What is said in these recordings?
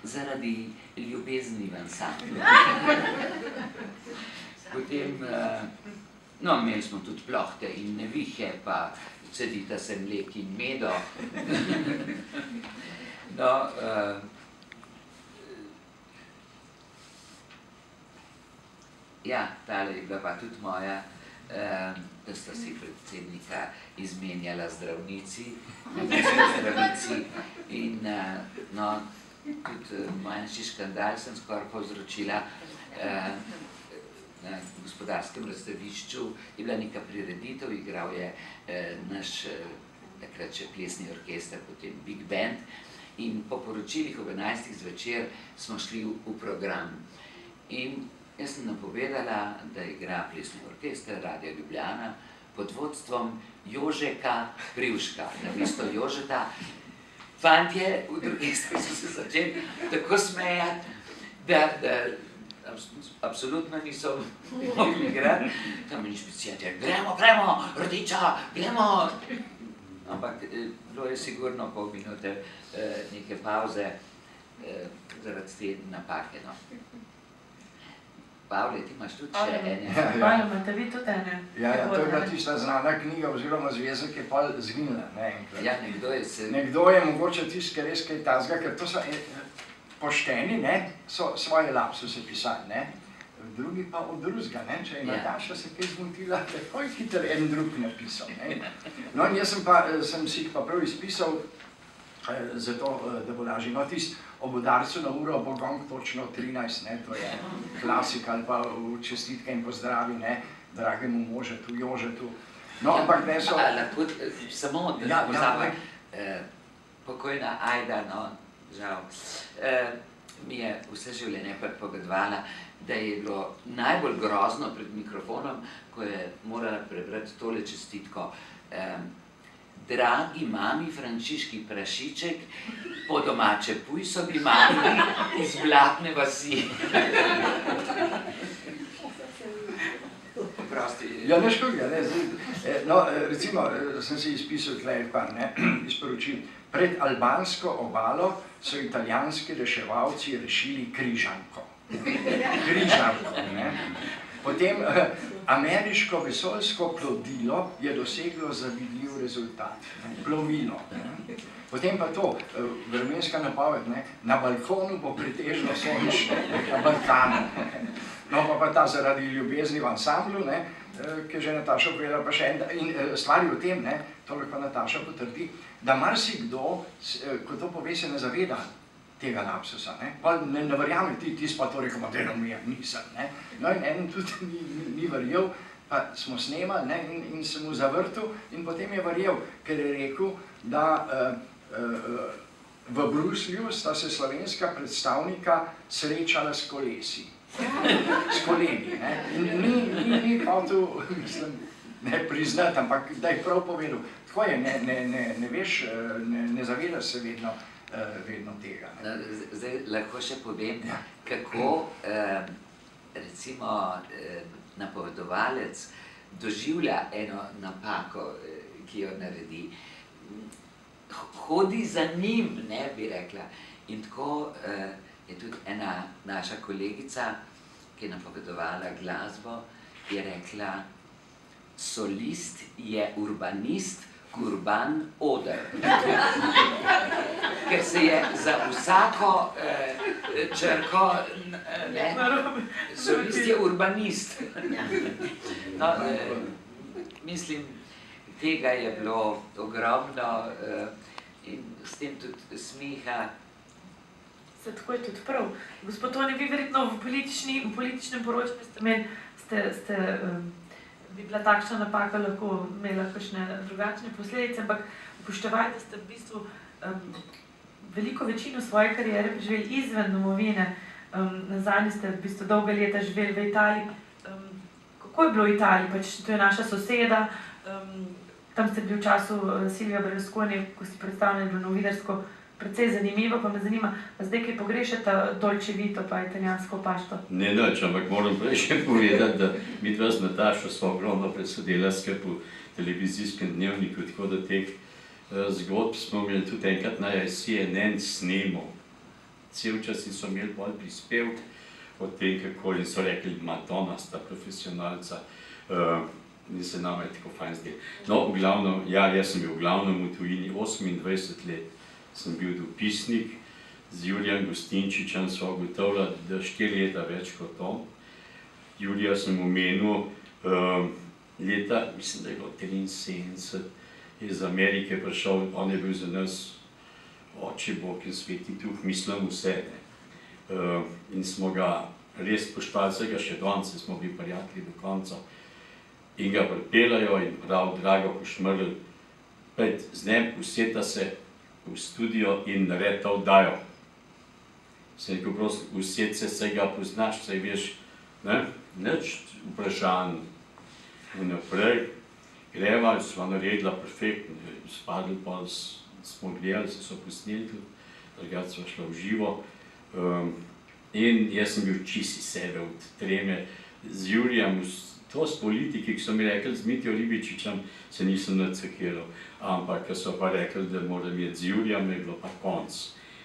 zaradi ljubezni v ansamblu. Potem, no, imeli smo tudi plohte in nevihe, pa cedita se mlek in medo. No, ja, tale je bila pa tudi moja, da sta si predsednika izmenjala zdravnici, in no, tudi manjši škandal sem skoraj povzročila. Na gospodarskem razstavišču je bila neka prireditev, igral je naš takrat še plesni orkester, potem Big Band, in po poročilih ob 11. zvečer smo šli v program. In jaz sem napovedala, da igra plesni orkester Radia Ljubljana pod vodstvom Jožeka Privška. Namesto Jožeta fantje v orkestru so se začeli tako smejati, da absolutno niso mogli igrati. Tam ni špecijati, gremo, rodiča, gremo. Ampak bilo je sigurno pol minute neke pauze zaradi te napake. Pavle, ti imaš tudi še ene? Pavle, imate vi tudi ene? Ja, to je bila tista znana knjiga oziroma zvezek je pol zginila. Ja, nekdo je se... Nekdo je mogoče tisti, ki res kaj tazga, ker to so pošteni, so svoje lapsuse pisali, drugi pa od drugega, če je Nataša se kaj zmotila, tako je hitro en drug napisal. No in jaz sem si jih pa prav izpisal, zato, da bo lažje. No, tisti ob udarcu na uro bo gong točno 13, to je klasik, ali pa v čestitke in pozdravi, dragemu možetu, Jožetu. No, ampak ne so... Lahko samo, da ne pozabim, pokojna Ajda, no, žal, mi je vse življenje pripovedovala, da je bilo najbolj grozno pred mikrofonom, ko je morala prebrati tole čestitko. Dragi mami Frančiški Prašiček, po domače Pujsovi mami iz Blatne vasi. Ja, ne škoga, no, recimo, sem si izpisal tlej par, izporočil. Pred albansko obalo so italijanski reševalci rešili križanko. Potem ameriško vesoljsko plodilo je doseglo zavidljiv rezultat. Plovilo. Potem pa to, vremenska napoved, na balkonu bo pretežno sončno, na Balkanu. No, pa ta zaradi ljubezni v ansamblu, ki je že Nataša povedala, pa še en stvar je v tem, to lahko Nataša potrdi, da marsikdo, ko to pove, se ne zaveda tega lapsusa, pa ne verjame ti pa to rekel, da nisem, no in en tudi ni verjel, pa smo snemali in sem mu zavrtel in potem je verjel, ker je rekel, da v Bruslju sta se slovenska predstavnika srečala s kolesi. S kolegi, in ni hotel, mislim, ne priznati, ampak da je prav povedal. Tako je, ne veš, ne zavedaš se vedno tega. Zdaj lahko še povem, kako recimo napovedovalec doživlja eno napako, ki jo naredi. Hodi za njim, bi rekla. In tako je tudi ena naša kolegica, ki je napovedovala glasbo, je rekla, solist je urbanist, kurban oder. Ker se je za vsako črko, solist je urbanist. No, mislim, tega je bilo ogromno in s tem tudi smeha. Se tako je tudi prav. Gospod Toni, vi verjetno v političnem poročanju ste imeli, bi bila takšna napaka lahko imela kakšne drugačne posledice, ampak upoštevajte, da ste v bistvu veliko večino svoje kariere preživeli izven domovine. Nazadnje ste v bistvu dolga leta živeli v Italiji. Kako je bilo v Italiji? To je naša soseda. Tam ste bili v času Silvija Berlusconi, ko si predstavljali novinarsko, precej zanimivo, pa me zanima, zdaj, ki pogrešate Dolce Vito pa italijansko pašto? Ne nič, ampak moram prej še povedati, da mi dva z Natašo smo ogromno presodela skrb v televizijskem dnevniku, tako da teh zgodb smo imeli tudi enkrat na CNN snemal. cel čas in so imeli bolj prispevk o tem, kako in so rekli, Madonna sta profesionalca, in se nama je tako fajn zdel. No, v glavnem, jaz sem bil v glavnem v tujini 28 let, sem bil dopisnik, z Jurijem Gostinčičem sva ugotovila, da 4 leta več kot on. Jurija sem omenil, leta, mislim, da je bilo 73, je iz Amerike prišel, on je bil za nas oče, Bog in sveti duh, mislim vse. In smo ga res spoštovali, vsega še danes, smo bili prijatelji do konca. In ga pripeljajo in prav, Drago Košmerl, pred z njim useta se v studio in naredi to oddajo. Sem rekel, prosim, uset se ga poznaš, saj veš, nič vprašanj. Vnaprej greva, sva naredila perfektno, spadli pa smo gledali, so posneli tudi, drugače sva šla v živo. In jaz sem bil čist iz sebe od treme z Jurijem, to s politiki, ki so mi rekli, z Mitjo Ribičičem se nisem nacekiral, ampak ko so pa rekli, da moram iti z Jurijem, je bilo pa konc.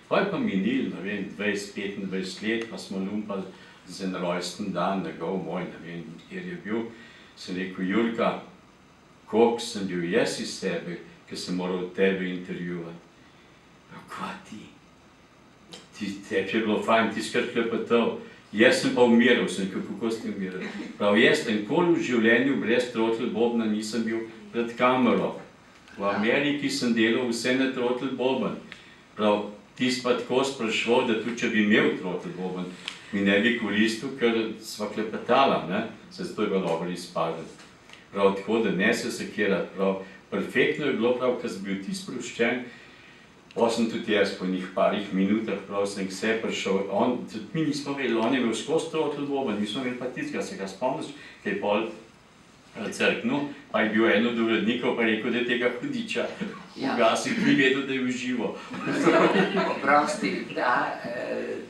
Pa je pa minil, ne vem, 20-25 let, pa smo lumpali za en rojsten dan, njegov moj, ne vem, kjer je bil. Sem rekel, Jurka, koliko sem bil jaz iz sebe, ki sem moral tebe intervjuvati. Kva ti? Tebi je bilo fajn, ti skrat klepetov. Jaz sem pa umiral, sem rekel, kako ste umirali. Prav, jaz enkoli v življenju brez trotl bobna nisem bil pred kamero. V Ameriki sem delal vse na trotl boben. Prav, ti si pa tako sprašval, da tudi če bi imel trotl boben, mi ne bi koristil, ker sva klepetala, ne? Se zato je bilo dobro izpadati. Prav, tako da ne se sekirati, prav, perfektno je bilo, prav, ko sem bil ti sproščen, pa sem tudi jaz po njih parih minutah, prav, sem vse prišel, tudi mi nismo vedeli, on je bil skozi trotl boben, mi smo imeli pa tistega, se ga spomniš, ki je pol crknul, pa je bil en od urednikov, pa rekel, da je tega hudiča ugasil, ni vedel, da je v živo. Oprosti, da,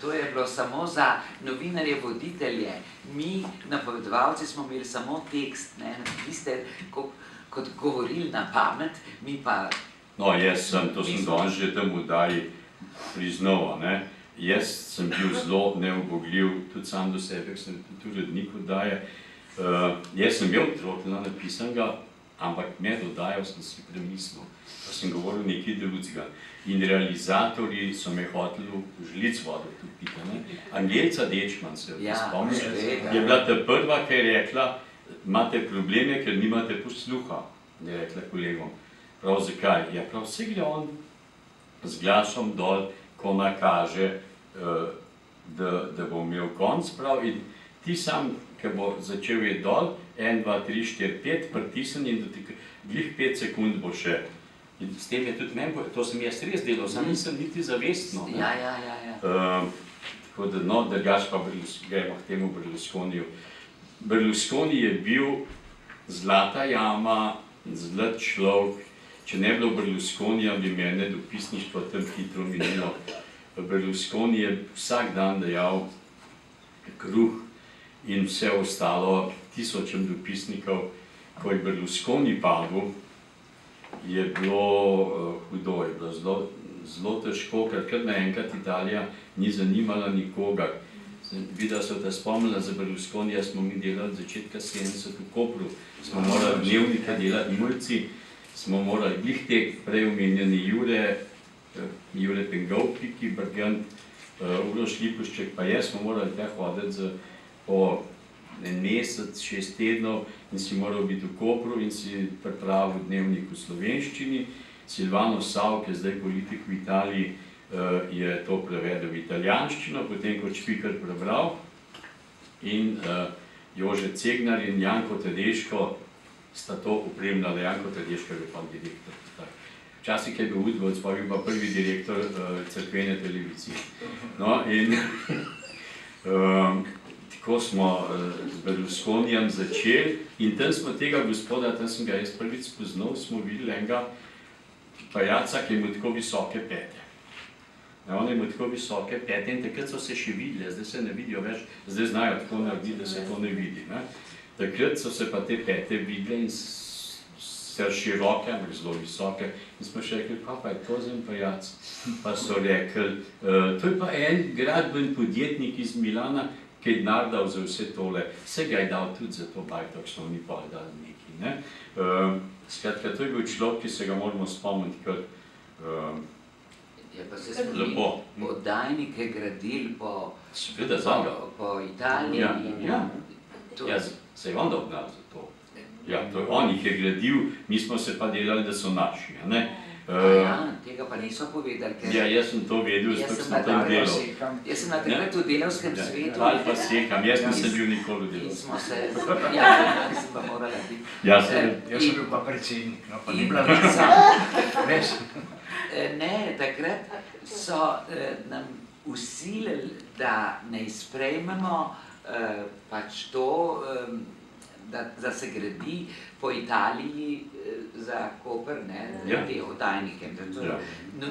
to je bilo samo za novinarje, voditelje. Mi, napovedovalci, smo imeli samo tekst, ne, vi ste kot govorili na pamet, mi pa... No, jaz sem, to sem danes že tam vdaji priznal, ne. Jaz sem bil zelo neubogljiv, tudi sam do sebe, ker sem tudi urednik vdaje. Jaz sem imel trotl napisanega, ampak med oddajo sem si premislil, pa sem govoril nekaj drugega. In realizatorji so me hoteli v žlic vodo tudi piti, ne. Angelca Dečman, se spomniš, je bila ta prva, ki je rekla, imate probleme, ker nimate posluha, je rekla kolegom. Prav, zakaj? Ja, prav, vse gre on z glasom dol, ko nakaže, da bo imel konc, prav, in ti sam, ki bo začel je dol, 1, 2, 3, 4, 5, pritisni in glih 5 sekund bo še. In s tem je tudi meni, to sem jaz res delal, sam nisem niti zavestno. Ja. Tako da, no, drugač pa gremo k temu Berlusconiju. Berlusconi je bil zlata jama, zlat človek. Če ne bilo Berlusconija, bi mene dopisništvo tam hitro minilo. Berlusconi je vsak dan dajal kruh in vse ostalo, tisočem dopisnikov. Ko je Berlusconi padel, je bilo hudo, je bilo zelo težko, ker kar naenkrat Italija ni zanimala nikogar. Videla so te spomnila za Berlusconija, smo mi delali od začetka 70 v Kopru, smo morali dnevnika delati mulci, smo morali glih te prej omenjeni Jure Pengovki, ki Brgant, Uroš Lipušček, pa jaz smo morali te hoditi po en mesec, 6 tednov in si moral biti v Kopru in si pripravil dnevnik v slovenščini. Silvano Sav, ki je zdaj politik v Italiji, je to prevedel v italijanščino, potem kot Špiker prebral in Jože Cegnar in Janko Tedeško sta to opremljala. Janko Tedeško je bil pa direktor. Včasih je bil Udvoc, pa bil pa prvi direktor cerkvene televizije. No in tako smo z Berlusconijem začeli in tam smo tega gospoda, tam sem ga jaz prvič spoznal, smo videli enega pajaca, ki je imel tako visoke pete. On je imel tako visoke pete in takrat so se še videli, zdaj se ne vidijo več, zdaj znajo tako narediti, da se to ne vidi. Takrat so se pa te pete videle in sicer široke, ampak zelo visoke. In smo še rekli, pa je to za en pajac. Pa so rekli, to je pa en gradben podjetnik iz Milana, ki je denar dal za vse tole. Vse ga je dal tudi za to bajto, ko smo oni pa dali nekaj. Ne? Skratka, to je bil človek, ki se ga moramo spomniti, ker Ja, pa se spomin, oddajnike gradili po Italiji. Ja, se je on dal denar za to. Ja, to je on jih je gradil, mi smo se pa delali, da so naši. Tega pa niso povedali. Ja, jaz sem to vedel, sploh sem tam delal. Jaz sem na takrat v delavskem svetu. Ali pa sekam, jaz nisem bil nikoli v delavskem. Mislim pa morala biti. Jaz sem bil pa predsednik, no pa ni bila res. Ne, takrat so nam usilili, da ne sprejmemo pač to, da se gradi po Italiji za Koper, te oddajnike.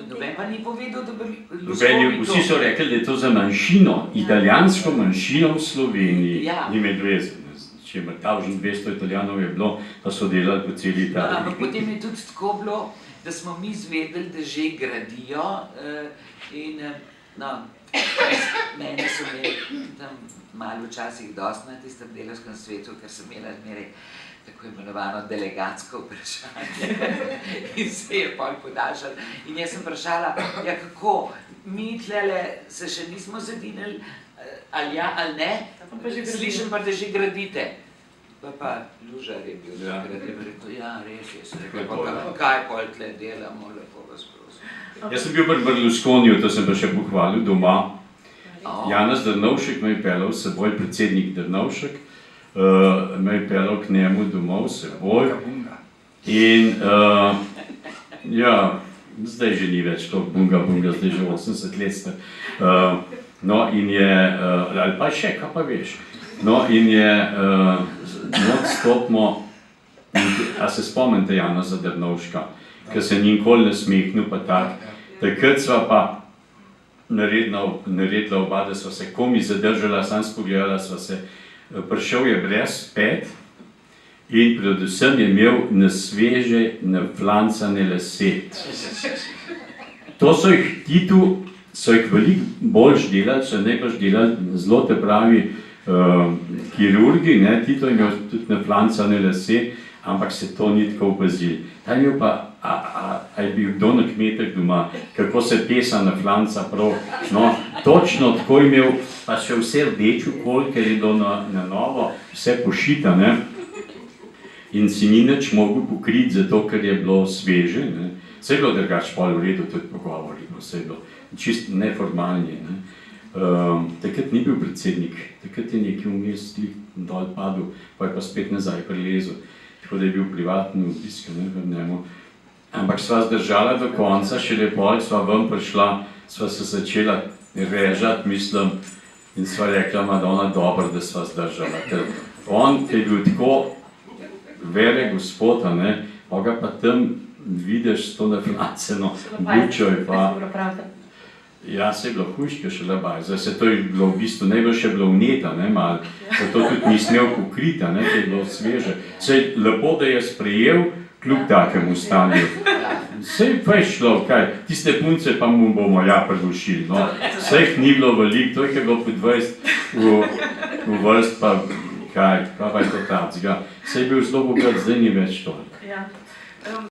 Noben pa ni povedal, da bi Vsi so rekli, da je to za manjšino, italijansko manjšino v Sloveniji. Ni med veze. Če 1200 Italijanov je bilo, pa so delali po celi Italiji. Ampak potem je tudi tako bilo, da smo mi izvedeli, da že gradijo in mene so imeli tam malo včasih dosti na tistem delavskem svetu, ker sem imela zmeraj tako imenovano delegatsko vprašanje in se je pol podaljšal. In jaz sem vprašala, ja kako, mi tlele se še nismo zedinili, ali ja ali ne, slišim pa, da že gradite. Pa Lužar je bil takrat, ja, res je, se rekel, kaj pol tle delamo, lepo vas prosim. Jaz sem bil pri Berlusconiju, to sem pa še pohvalil doma. Janez Drnovšek me je peljal s seboj, predsednik Drnovšek, me je peljal k njemu domov s seboj. In ja, zdaj že ni več to bunga, zdaj že 80 let ste. No in je, ali pa še, kaj pa veš. No in je, stopimo, a se spomnite Janeza Drnovška, ki se nikoli ne smehnil pa tak. Takrat sva pa naredila oba, da sva se komi zadržala, sam spogledala sva se, prišel je brez pet in predvsem je imel na sveže, naflancane lase. To so jih Titu, so jih veliko boljš delali, so najbolj delali zelo te pravi kirurgi, Tito je imel tudi naflancane lase, ampak se to ni tako opazil. Ta je imel pa, a je bil kdo na kmetih doma, kako se pesa naflanca prav, no, točno tako je imel, pa še vse rdeč okol, ker je bilo na novo, vse pošita, in si ni nič mogel pokriti, zato ker je bilo sveže, Vse je bilo drugače pol v redu, tudi pogovori, vse je bilo čist neformalni, Takrat ni bil predsednik, takrat je nekaj vmes dol padel, pa je pa spet nazaj prilezel, tako da je bil privatni obisk, v njemu. Ampak sva zdržala do konca, šele pol sva ven prišla, sva se začela režati, mislim, in sva rekla, Madonna, dobro, da sva zdržala, ker on, ki je bil tako velik gospod, pa ga pa tam vidiš s to naflanceno bučo in pa... Ja, se je bilo hujške še labaj, zdaj se to je bilo v bistvu, najbolj še bilo vneta, malo, zato tudi ni smel pokriti, ker je bilo sveže. Sej lepo, da je sprejel kljub takemu stanju. Sej pa je šlo, kaj, tiste punce pa mu bomo pridušili, Sej jih ni bilo veliko, to jih je bilo po 20 v vrst, pa kaj, pa je to tacga. Sej je bil zelo bogat, zdaj ni več toliko.